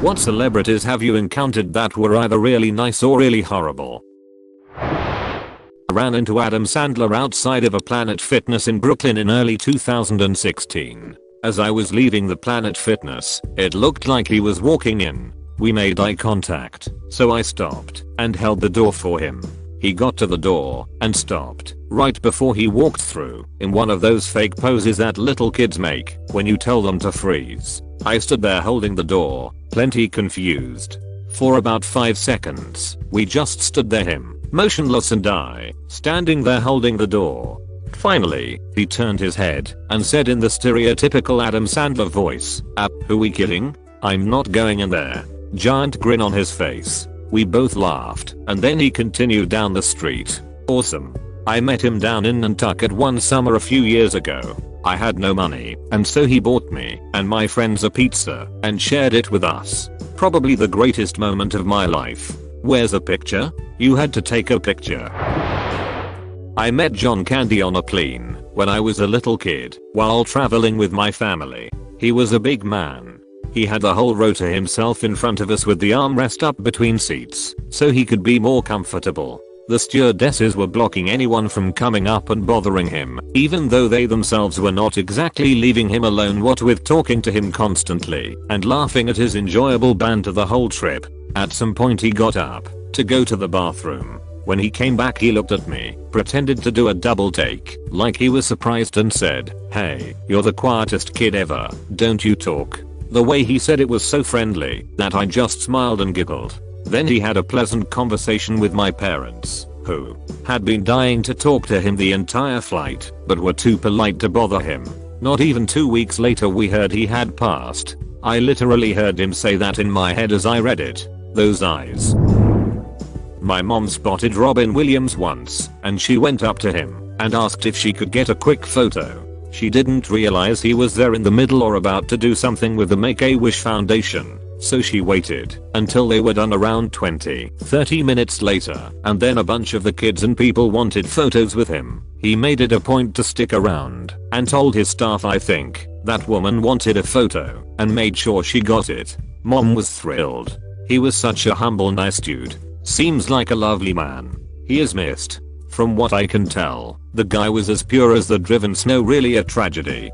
What celebrities have you encountered that were either really nice or really horrible? I ran into Adam Sandler outside of a Planet Fitness in Brooklyn in early 2016. As I was leaving the Planet Fitness, it looked like he was walking in. We made eye contact, so I stopped and held the door for him. He got to the door and stopped right before he walked through in one of those fake poses that little kids make when you tell them to freeze. I stood there holding the door, plenty confused. For about 5 seconds, we just stood there, him, motionless, and I, standing there holding the door. Finally, he turned his head and said in the stereotypical Adam Sandler voice, who we kidding? I'm not going in there. Giant grin on his face. We both laughed, and then he continued down the street. Awesome. I met him down in Nantucket one summer a few years ago. I had no money, and so he bought me and my friends a pizza and shared it with us. Probably the greatest moment of my life. Where's a picture? You had to take a picture. I met John Candy on a plane when I was a little kid while traveling with my family. He was a big man. He had the whole row to himself in front of us with the armrest up between seats so he could be more comfortable. The stewardesses were blocking anyone from coming up and bothering him, even though they themselves were not exactly leaving him alone, what with talking to him constantly and laughing at his enjoyable banter the whole trip. At some point he got up to go to the bathroom. When he came back he looked at me, pretended to do a double take, like he was surprised, and said, "Hey, you're the quietest kid ever, don't you talk?" The way he said it was so friendly that I just smiled and giggled. Then he had a pleasant conversation with my parents, who had been dying to talk to him the entire flight, but were too polite to bother him. Not even 2 weeks later we heard he had passed. I literally heard him say that in my head as I read it. Those eyes. My mom spotted Robin Williams once, and she went up to him and asked if she could get a quick photo. She didn't realize he was there in the middle or about to do something with the Make-A-Wish Foundation, so she waited until they were done around 20-30 minutes later, and then a bunch of the kids and people wanted photos with him. He made it a point to stick around and told his staff I think that woman wanted a photo and made sure she got it. Mom was thrilled. He was such a humble, nice dude. Seems like a lovely man. He is missed. From what I can tell, the guy was as pure as the driven snow, really a tragedy.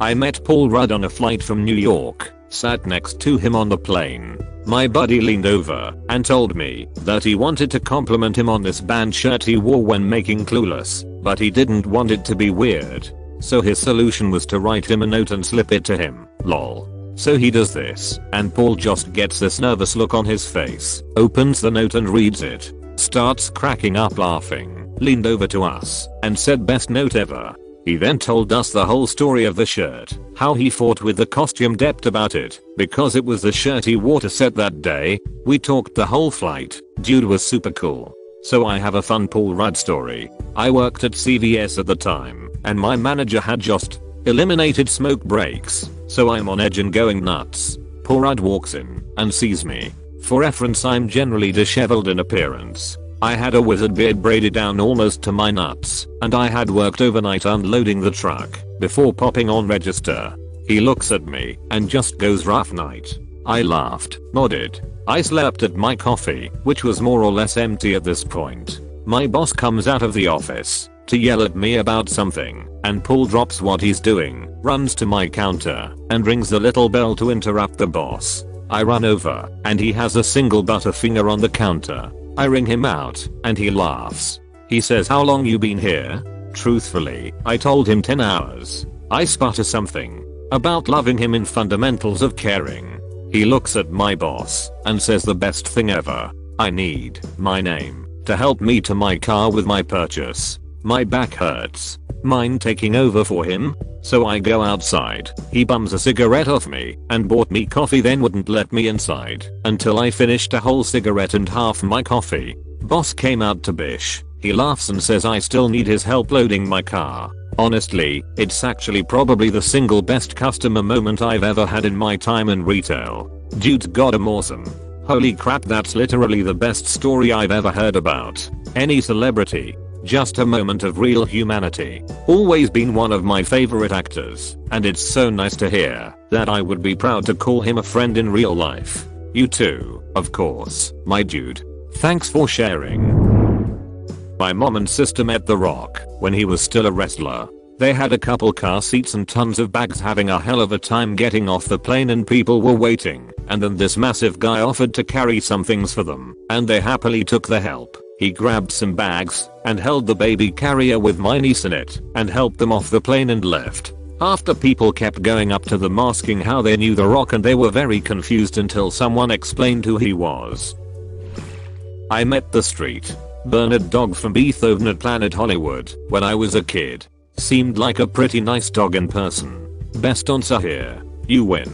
I met Paul Rudd on a flight from New York, sat next to him on the plane. My buddy leaned over and told me that he wanted to compliment him on this band shirt he wore when making Clueless, but he didn't want it to be weird. So his solution was to write him a note and slip it to him, lol. So he does this, and Paul just gets this nervous look on his face, opens the note and reads it, starts cracking up laughing, leaned over to us, and said best note ever. He then told us the whole story of the shirt, how he fought with the costume dept about it, because it was the shirt he wore to set that day. We talked the whole flight, dude was super cool. So I have a fun Paul Rudd story. I worked at CVS at the time, and my manager had just eliminated smoke breaks, so I'm on edge and going nuts. Paul Rudd walks in and sees me. For reference, I'm generally disheveled in appearance. I had a wizard beard braided down almost to my nuts, and I had worked overnight unloading the truck before popping on register. He looks at me and just goes, "Rough night." I laughed, nodded. I slurped at my coffee, which was more or less empty at this point. My boss comes out of the office to yell at me about something, and Paul drops what he's doing, runs to my counter, and rings the little bell to interrupt the boss. I run over, and he has a single butterfinger on the counter. I ring him out, and he laughs. He says, "How long you been here?" Truthfully, I told him 10 hours. I sputter something about loving him in Fundamentals of Caring. He looks at my boss and says the best thing ever. I need my name to help me to my car with my purchase. My back hurts. Mind taking over for him? So I go outside. He bums a cigarette off me and bought me coffee, then wouldn't let me inside until I finished a whole cigarette and half my coffee. Boss came out to bish. He laughs and says I still need his help loading my car. Honestly, it's actually probably the single best customer moment I've ever had in my time in retail. Dude's goddamn awesome. Holy crap, that's literally the best story I've ever heard about any celebrity. Just a moment of real humanity. Always been one of my favorite actors, and it's so nice to hear that I would be proud to call him a friend in real life. You too, of course, my dude. Thanks for sharing. My mom and sister met The Rock when he was still a wrestler. They had a couple car seats and tons of bags, having a hell of a time getting off the plane, and people were waiting, and then this massive guy offered to carry some things for them, and they happily took the help. He grabbed some bags and held the baby carrier with my niece in it and helped them off the plane and left. After, people kept going up to them asking how they knew The Rock, and they were very confused until someone explained who he was. I met the street Bernard dog from Beethoven at Planet Hollywood when I was a kid. Seemed like a pretty nice dog in person. Best answer here. You win.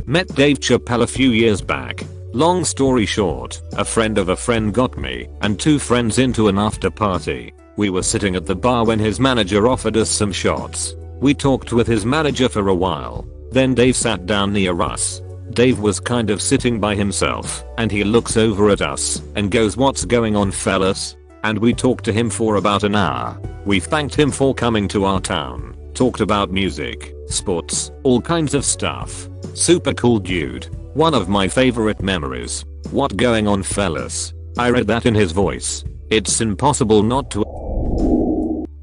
Met Dave Chappelle a few years back. Long story short, a friend of a friend got me and two friends into an after party. We were sitting at the bar when his manager offered us some shots. We talked with his manager for a while. Then Dave sat down near us. Dave was kind of sitting by himself, and he looks over at us and goes, "What's going on, fellas?" And we talked to him for about an hour. We thanked him for coming to our town, talked about music, sports, all kinds of stuff. Super cool dude. One of my favorite memories. What going on, fellas? I read that in his voice. It's impossible not to.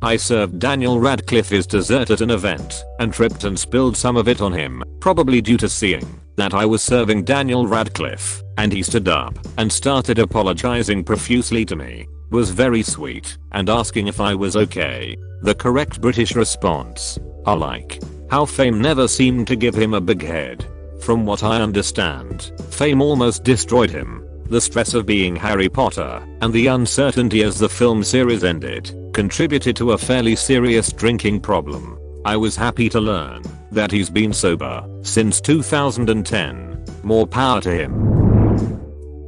I served Daniel Radcliffe his dessert at an event and tripped and spilled some of it on him, probably due to seeing that I was serving Daniel Radcliffe, and he stood up and started apologizing profusely to me. Was very sweet and asking if I was okay. The correct British response. I like how fame never seemed to give him a big head. From what I understand, fame almost destroyed him. The stress of being Harry Potter and the uncertainty as the film series ended contributed to a fairly serious drinking problem. I was happy to learn that he's been sober since 2010. More power to him.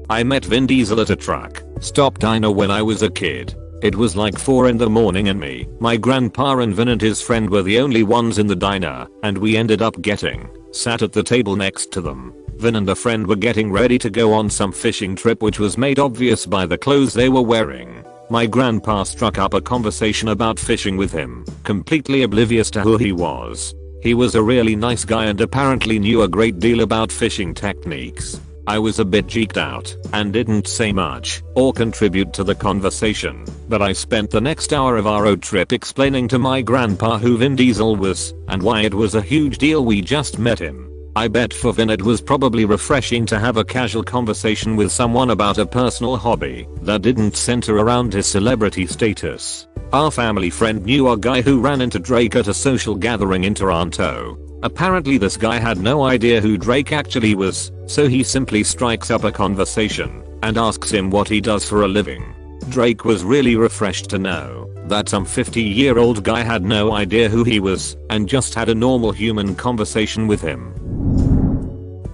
I met Vin Diesel at a truck stop diner when I was a kid. It was like 4 in the morning and me, my grandpa and Vin and his friend were the only ones in the diner, and we ended up getting sat at the table next to them. Vin and a friend were getting ready to go on some fishing trip, which was made obvious by the clothes they were wearing. My grandpa struck up a conversation about fishing with him, completely oblivious to who he was. He was a really nice guy and apparently knew a great deal about fishing techniques. I was a bit geeked out and didn't say much or contribute to the conversation, but I spent the next hour of our road trip explaining to my grandpa who Vin Diesel was and why it was a huge deal we just met him. I bet for Vin it was probably refreshing to have a casual conversation with someone about a personal hobby that didn't center around his celebrity status. Our family friend knew a guy who ran into Drake at a social gathering in Toronto. Apparently this guy had no idea who Drake actually was, so he simply strikes up a conversation and asks him what he does for a living. Drake was really refreshed to know that some 50-year-old guy had no idea who he was and just had a normal human conversation with him.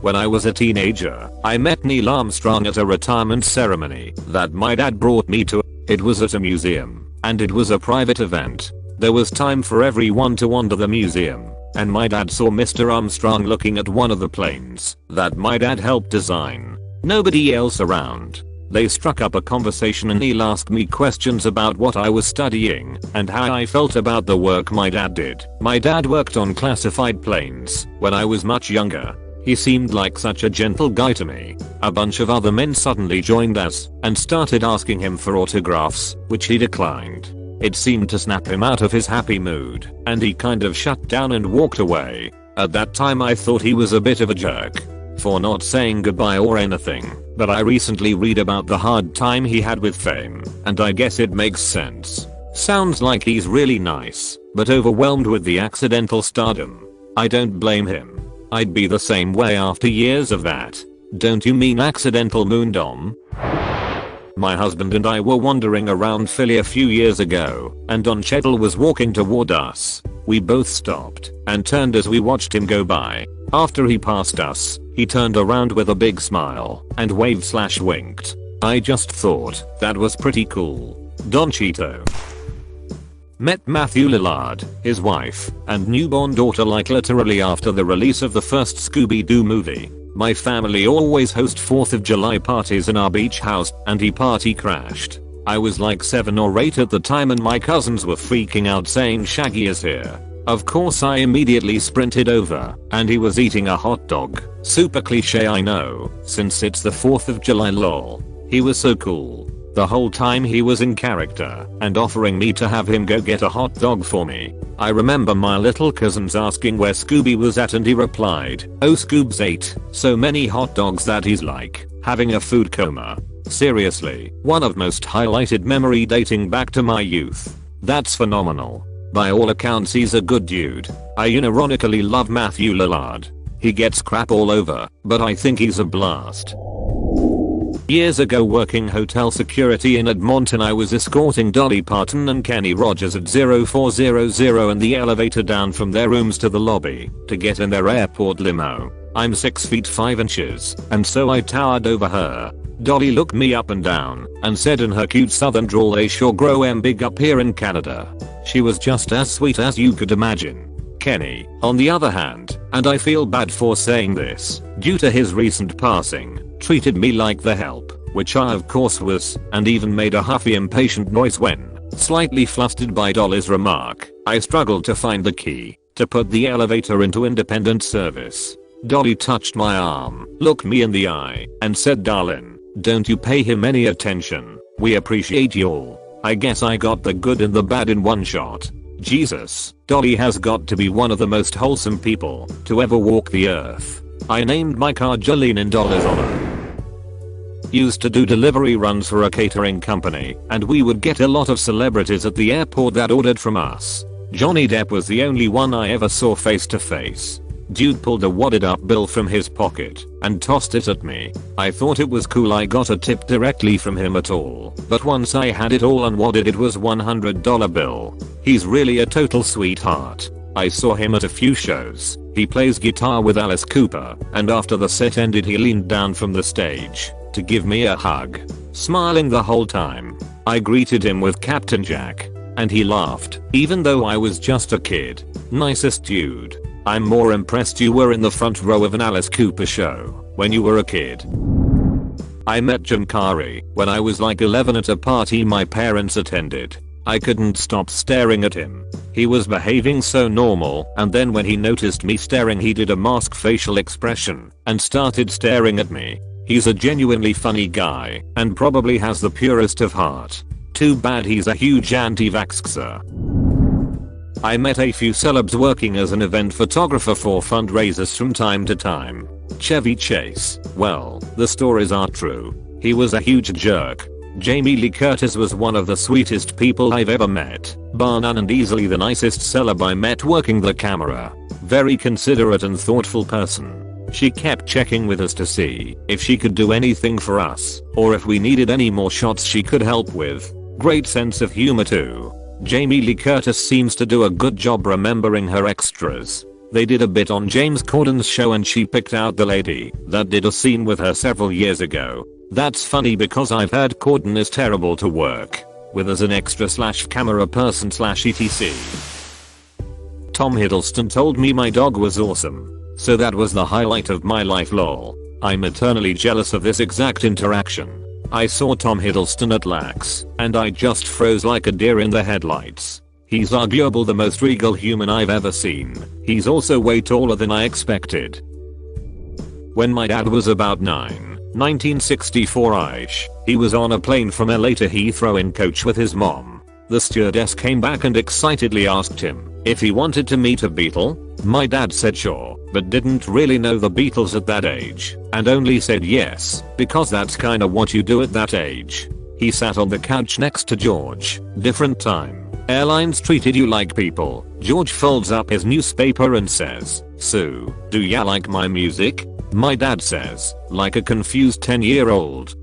When I was a teenager, I met Neil Armstrong at a retirement ceremony that my dad brought me to. It was at a museum, and it was a private event. There was time for everyone to wander the museum, and my dad saw Mr. Armstrong looking at one of the planes that my dad helped design. Nobody else around. They struck up a conversation and Neil asked me questions about what I was studying and how I felt about the work my dad did. My dad worked on classified planes when I was much younger. He seemed like such a gentle guy to me. A bunch of other men suddenly joined us and started asking him for autographs, which he declined. It seemed to snap him out of his happy mood, and he kind of shut down and walked away. At that time I thought he was a bit of a jerk for not saying goodbye or anything, but I recently read about the hard time he had with fame, and I guess it makes sense. Sounds like he's really nice, but overwhelmed with the accidental stardom. I don't blame him. I'd be the same way after years of that. Don't you mean accidental moondom? My husband and I were wandering around Philly a few years ago, and Don Cheadle was walking toward us. We both stopped and turned as we watched him go by. After he passed us, he turned around with a big smile and waved/winked. I just thought that was pretty cool. Don Cheeto. Met Matthew Lillard, his wife, and newborn daughter like literally after the release of the first Scooby-Doo movie. My family always host 4th of July parties in our beach house, and he party crashed. I was like 7 or 8 at the time and my cousins were freaking out saying Shaggy is here. Of course I immediately sprinted over, and he was eating a hot dog. Super cliche I know, since it's the 4th of July lol. He was so cool. The whole time he was in character and offering me to have him go get a hot dog for me. I remember my little cousins asking where Scooby was at and he replied, "Oh, Scoob's ate so many hot dogs that he's like having a food coma." Seriously, one of most highlighted memory dating back to my youth. That's phenomenal. By all accounts he's a good dude. I unironically love Matthew Lillard. He gets crap all over, but I think he's a blast. Years ago working hotel security in Edmonton I was escorting Dolly Parton and Kenny Rogers at 0400 and the elevator down from their rooms to the lobby to get in their airport limo. I'm 6 feet 5 inches, and so I towered over her. Dolly looked me up and down and said in her cute southern drawl, "They sure grow 'em big up here in Canada." She was just as sweet as you could imagine. Kenny, on the other hand, and I feel bad for saying this, due to his recent passing, treated me like the help, which I of course was, and even made a huffy impatient noise when, slightly flustered by Dolly's remark, I struggled to find the key to put the elevator into independent service. Dolly touched my arm, looked me in the eye, and said, "Darlin', don't you pay him any attention. We appreciate y'all." I guess I got the good and the bad in one shot. Jesus, Dolly has got to be one of the most wholesome people to ever walk the earth. I named my car Jolene in Dolly's honor. Used to do delivery runs for a catering company, and we would get a lot of celebrities at the airport that ordered from us. Johnny Depp was the only one I ever saw face to face. Dude pulled a wadded up bill from his pocket and tossed it at me. I thought it was cool I got a tip directly from him at all, but once I had it all unwadded it was $100 bill. He's really a total sweetheart. I saw him at a few shows. He plays guitar with Alice Cooper, and after the set ended he leaned down from the stage to give me a hug, smiling the whole time. I greeted him with Captain Jack, and he laughed, even though I was just a kid. Nicest dude. I'm more impressed you were in the front row of an Alice Cooper show when you were a kid. I met Jim Carrey when I was like 11 at a party my parents attended. I couldn't stop staring at him. He was behaving so normal, and then when he noticed me staring he did a mask facial expression and started staring at me. He's a genuinely funny guy and probably has the purest of heart. Too bad he's a huge anti-vaxxer. I met a few celebs working as an event photographer for fundraisers from time to time. Chevy Chase, well, the stories are true. He was a huge jerk. Jamie Lee Curtis was one of the sweetest people I've ever met, bar none, and easily the nicest celeb I met working the camera. Very considerate and thoughtful person. She kept checking with us to see if she could do anything for us, or if we needed any more shots she could help with. Great sense of humor too. Jamie Lee Curtis seems to do a good job remembering her extras. They did a bit on James Corden's show and she picked out the lady that did a scene with her several years ago. That's funny because I've heard Corden is terrible to work with as an extra slash camera person slash etc. Tom Hiddleston told me my dog was awesome. So that was the highlight of my life lol. I'm eternally jealous of this exact interaction. I saw Tom Hiddleston at LAX, and I just froze like a deer in the headlights. He's arguably the most regal human I've ever seen. He's also way taller than I expected. When my dad was about 9, 1964ish, he was on a plane from LA to Heathrow in coach with his mom. The stewardess came back and excitedly asked him if he wanted to meet a Beatle. My dad said sure, but didn't really know the Beatles at that age, and only said yes, because that's kinda what you do at that age. He sat on the couch next to George. Different time. Airlines treated you like people. George folds up his newspaper and says, "So, do ya like my music?" My dad says, like a confused 10-year-old,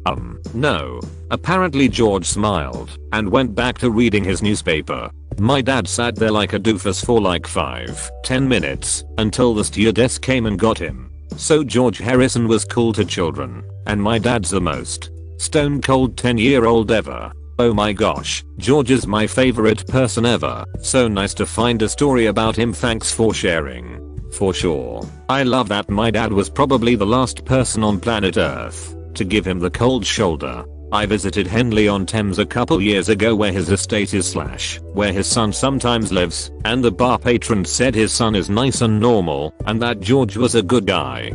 no. Apparently George smiled and went back to reading his newspaper. My dad sat there like a doofus for like 5-10 minutes until the stewardess came and got him. So George Harrison was cool to children, and my dad's the most stone cold 10-year-old ever. Oh my gosh, George is my favorite person ever. So nice to find a story about him, thanks for sharing. For sure. I love that my dad was probably the last person on planet Earth to give him the cold shoulder. I visited Henley-on-Thames a couple years ago where his estate is / where his son sometimes lives, and the bar patron said his son is nice and normal, and that George was a good guy.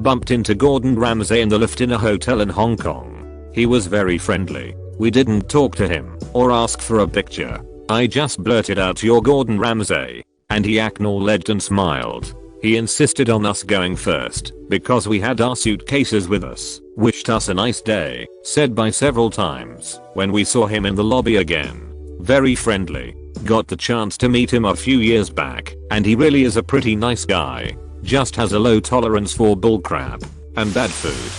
Bumped into Gordon Ramsay in the lift in a hotel in Hong Kong. He was very friendly. We didn't talk to him, or ask for a picture. I just blurted out, "You're Gordon Ramsay," and he acknowledged and smiled. He insisted on us going first, because we had our suitcases with us, wished us a nice day, said bye several times when we saw him in the lobby again. Very friendly. Got the chance to meet him a few years back, and he really is a pretty nice guy. Just has a low tolerance for bullcrap and bad food.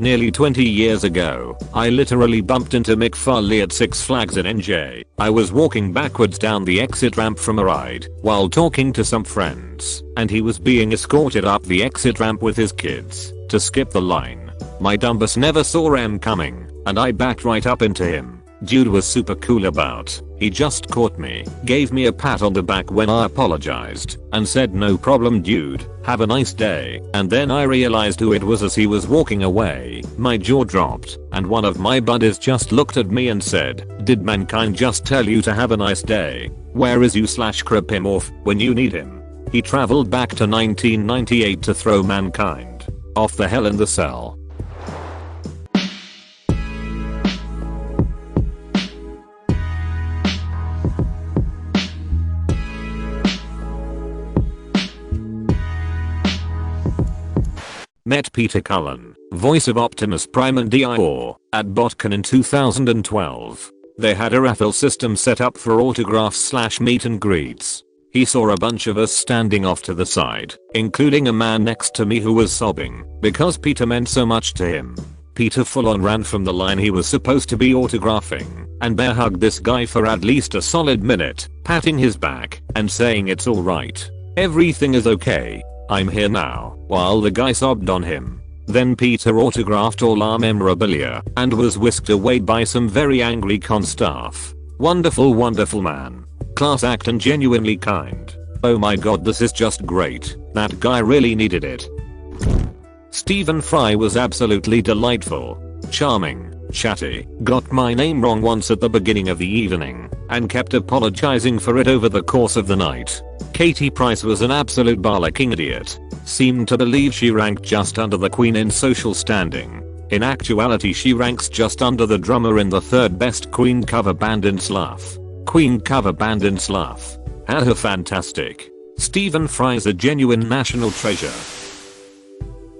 Nearly 20 years ago, I literally bumped into Mick Farley at Six Flags in NJ. I was walking backwards down the exit ramp from a ride while talking to some friends, and he was being escorted up the exit ramp with his kids to skip the line. My dumbass never saw him coming, and I backed right up into him. Dude was super cool about. He just caught me, gave me a pat on the back when I apologized, and said, "No problem dude, have a nice day," and then I realized who it was as he was walking away. My jaw dropped, and one of my buddies just looked at me and said, "Did mankind just tell you to have a nice day? Where is you / crip him off when you need him." He traveled back to 1998 to throw mankind off the Hell in the Cell. Met Peter Cullen, voice of Optimus Prime and Dior, at BotCon in 2012. They had a raffle system set up for autographs / meet and greets. He saw a bunch of us standing off to the side, including a man next to me who was sobbing because Peter meant so much to him. Peter full on ran from the line he was supposed to be autographing and bear hugged this guy for at least a solid minute, patting his back and saying it's alright. Everything is okay. I'm here now, while the guy sobbed on him. Then Peter autographed all our memorabilia and was whisked away by some very angry con staff. Wonderful man. Class act and genuinely kind. Oh my god, this is just great. That guy really needed it. Stephen Fry was absolutely delightful. Charming, chatty, got my name wrong once at the beginning of the evening, and kept apologizing for it over the course of the night. Katie Price was an absolute barlocking idiot. Seemed to believe she ranked just under the Queen in social standing. In actuality she ranks just under the drummer in the third best Queen cover band in Slough. Queen cover band in Slough. Her fantastic. Stephen Fry's a genuine national treasure.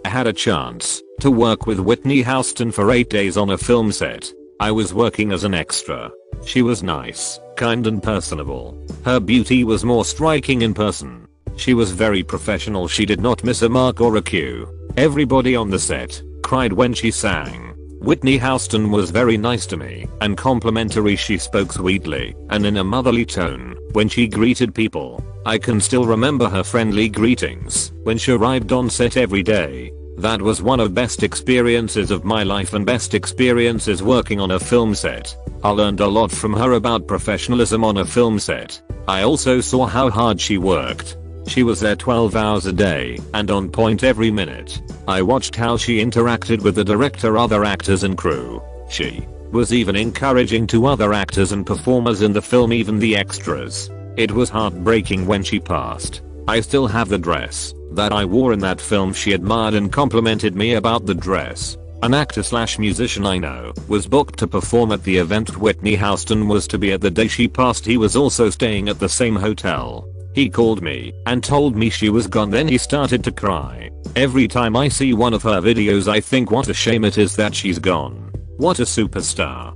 I had a chance to work with Whitney Houston for 8 days on a film set. I was working as an extra. She was nice, kind and personable. Her beauty was more striking in person. She was very professional. She did not miss a mark or a cue. Everybody on the set cried when she sang. Whitney Houston was very nice to me and complimentary. She spoke sweetly and in a motherly tone when she greeted people. I can still remember her friendly greetings when she arrived on set every day. That was one of best experiences of my life and best experiences working on a film set. I learned a lot from her about professionalism on a film set. I also saw how hard she worked. She was there 12 hours a day and on point every minute. I watched how she interacted with the director, other actors and crew. She was even encouraging to other actors and performers in the film, even the extras. It was heartbreaking when she passed. I still have the dress that I wore in that film. She admired and complimented me about the dress. An actor / musician I know was booked to perform at the event Whitney Houston was to be at the day she passed. He was also staying at the same hotel. He called me and told me she was gone. Then he started to cry. Every time I see one of her videos I think what a shame it is that she's gone. What a superstar.